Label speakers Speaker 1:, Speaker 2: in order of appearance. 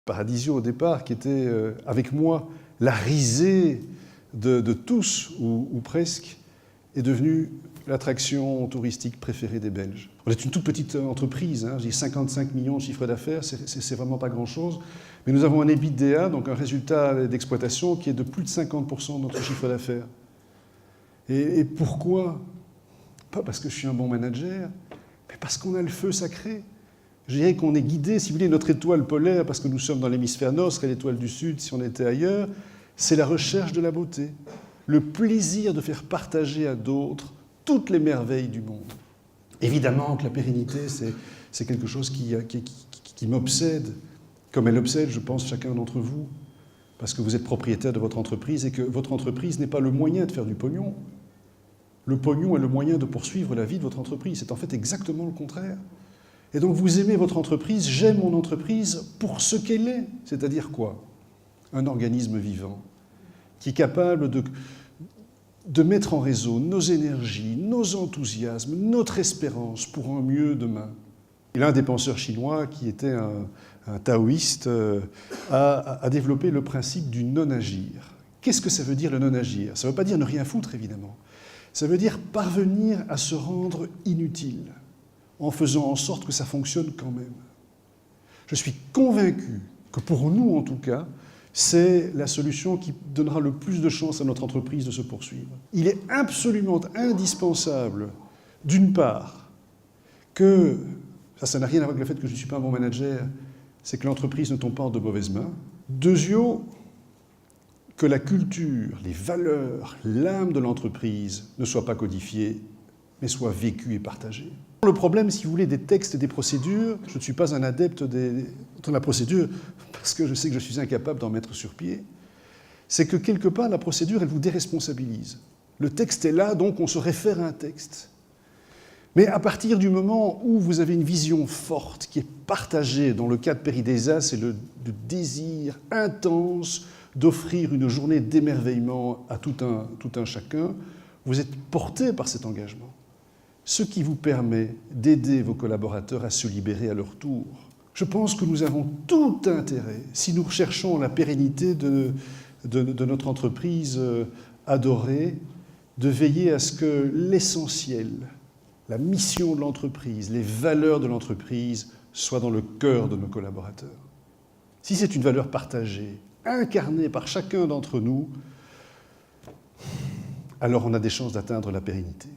Speaker 1: Paradisio au départ, qui était avec moi la risée de tous, ou presque, est devenu l'attraction touristique préférée des Belges. On est une toute petite entreprise, hein, j'ai 55 millions de chiffre d'affaires, c'est vraiment pas grand-chose, mais nous avons un EBITDA, donc un résultat d'exploitation qui est de plus de 50% de notre chiffre d'affaires. Et pourquoi? Pas parce que je suis un bon manager, mais parce qu'on a le feu sacré. Je dirais qu'on est guidé, si vous voulez, notre étoile polaire, parce que nous sommes dans l'hémisphère nord, serait l'étoile du sud si on était ailleurs, c'est la recherche de la beauté, le plaisir de faire partager à d'autres toutes les merveilles du monde. Évidemment que la pérennité, c'est quelque chose qui m'obsède, comme elle obsède, je pense, chacun d'entre vous, parce que vous êtes propriétaire de votre entreprise et que votre entreprise n'est pas le moyen de faire du pognon. Le pognon est le moyen de poursuivre la vie de votre entreprise. C'est en fait exactement le contraire. Et donc vous aimez votre entreprise, j'aime mon entreprise pour ce qu'elle est. C'est-à-dire quoi? Un organisme vivant qui est capable de mettre en réseau nos énergies, nos enthousiasmes, notre espérance pour un mieux demain. Et l'un des penseurs chinois, qui était un taoïste, a développé le principe du non-agir. Qu'est-ce que ça veut dire le non-agir? Ça ne veut pas dire ne rien foutre, évidemment. Ça veut dire parvenir à se rendre inutile, en faisant en sorte que ça fonctionne quand même. Je suis convaincu que pour nous, en tout cas, c'est la solution qui donnera le plus de chance à notre entreprise de se poursuivre. Il est absolument indispensable, d'une part, que, ça n'a rien à voir avec le fait que je ne suis pas un bon manager, c'est que l'entreprise ne tombe pas en de mauvaises mains. Deuxièmement, que la culture, les valeurs, l'âme de l'entreprise ne soient pas codifiées, mais soient vécues et partagées. Le problème, si vous voulez, des textes et des procédures, je ne suis pas un adepte de la procédure, parce que je sais que je suis incapable d'en mettre sur pied, c'est que quelque part, la procédure, elle vous déresponsabilise. Le texte est là, donc on se réfère à un texte. Mais à partir du moment où vous avez une vision forte, qui est partagée, dans le cas de Péridésas, c'est le désir intense d'offrir une journée d'émerveillement à tout un chacun, vous êtes porté par cet engagement. Ce qui vous permet d'aider vos collaborateurs à se libérer à leur tour. Je pense que nous avons tout intérêt, si nous recherchons la pérennité de notre entreprise adorée, de veiller à ce que l'essentiel, la mission de l'entreprise, les valeurs de l'entreprise soient dans le cœur de nos collaborateurs. Si c'est une valeur partagée, incarnée par chacun d'entre nous, alors on a des chances d'atteindre la pérennité.